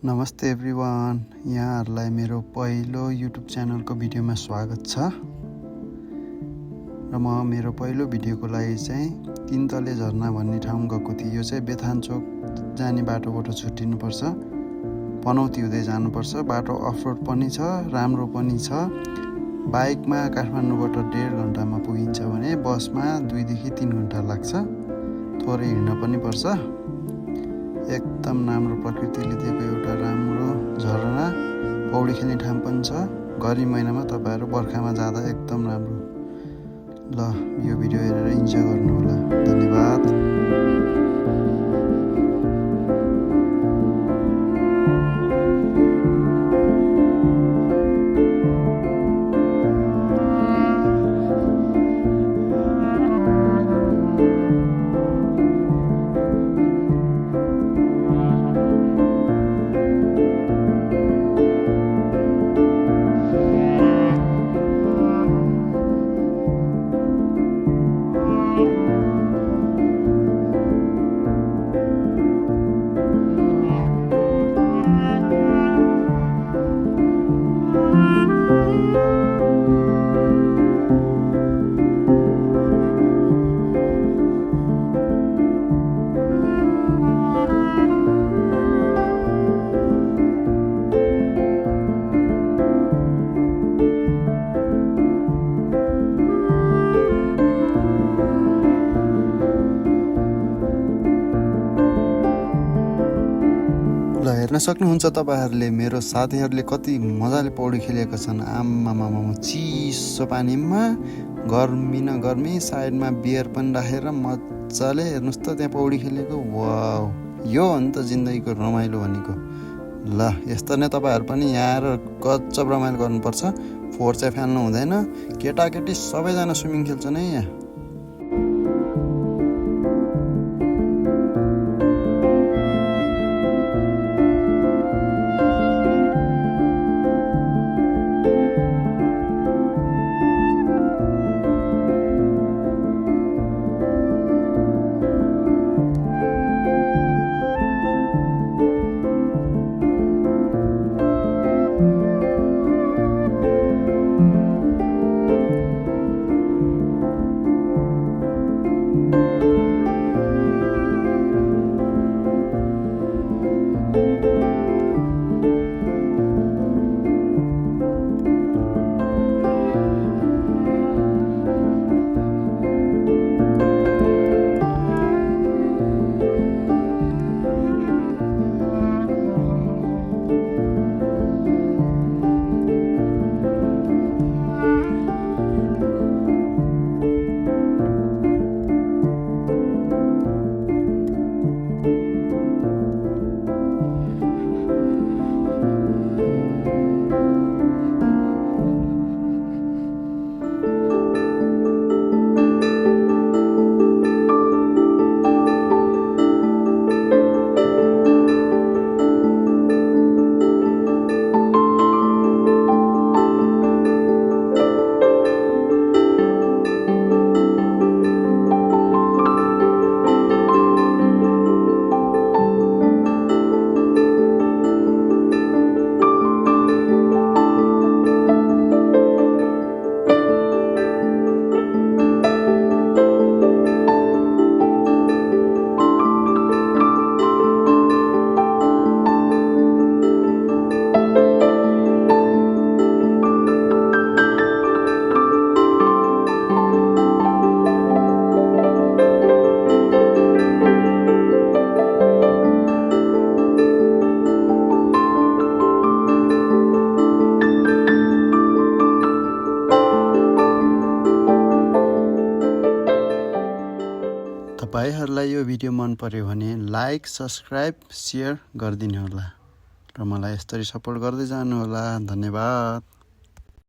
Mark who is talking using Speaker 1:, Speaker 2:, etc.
Speaker 1: नमस्ते एभ्रिवान, यहाँहरूलाई मेरो पहिलो युट्युब च्यानलको भिडियोमा स्वागत छ। र म मेरो पहिलो भिडियोको लागि चाहिँ तिनतले झरना भन्ने ठाउँ गएको थिएँ। यो चाहिँ बेथान चोक जाने बाटोबाट छुट्टिनुपर्छ, पनौती हुँदै जानुपर्छ। बाटो अफरोड पनि छ, राम्रो पनि छ। बाइकमा काठमाडौँबाट 1.5 घन्टामा पुगिन्छ भने बसमा 2 देखि 3 घन्टा लाग्छ। थोरै हिँड्न पनि पर्छ। एकदम राम्रो प्रकृतिले दिएको एउटा राम्रो झरना, पौडी खेल्ने ठाउँ पनि छ। गर्मी महिनामा तपाईहरु बर्खामा जाँदा एकदम राम्रो। ल यो भिडियो हेरेर इन्जोय गर्नु होला। धन्यवाद। ल हेर्न सक्नुहुन्छ तपाईहरुले मेरो साथीहरुले कति मजाले पौडी खेलेका छन्। आम्मामामा चिसो पानीमा गर्मी न गर्मी, साइडमा बियर पनि राखेर मजाले हेर्नुस् त त्यहाँ पौडी खेलेको। वाउ, यो हो नि त जिन्दगीको रमाइलो भनेको। ल यस्तो नै तपाईहरु पनि यहाँ आएर गजब रमाइलो गर्नुपर्छ। फोहोर चाहिँ फाल्नु हुँदैन। केटाकेटी सबैजना स्विमिङ खेल्छन् है यहाँ। तपाईहरुलाई यो भिडियो मन पर्यो भने लाइक, सब्स्क्राइब, शेयर गरिदिनु होला र मलाई यसरी सपोर्ट गर्दै जानु होला। धन्यवाद।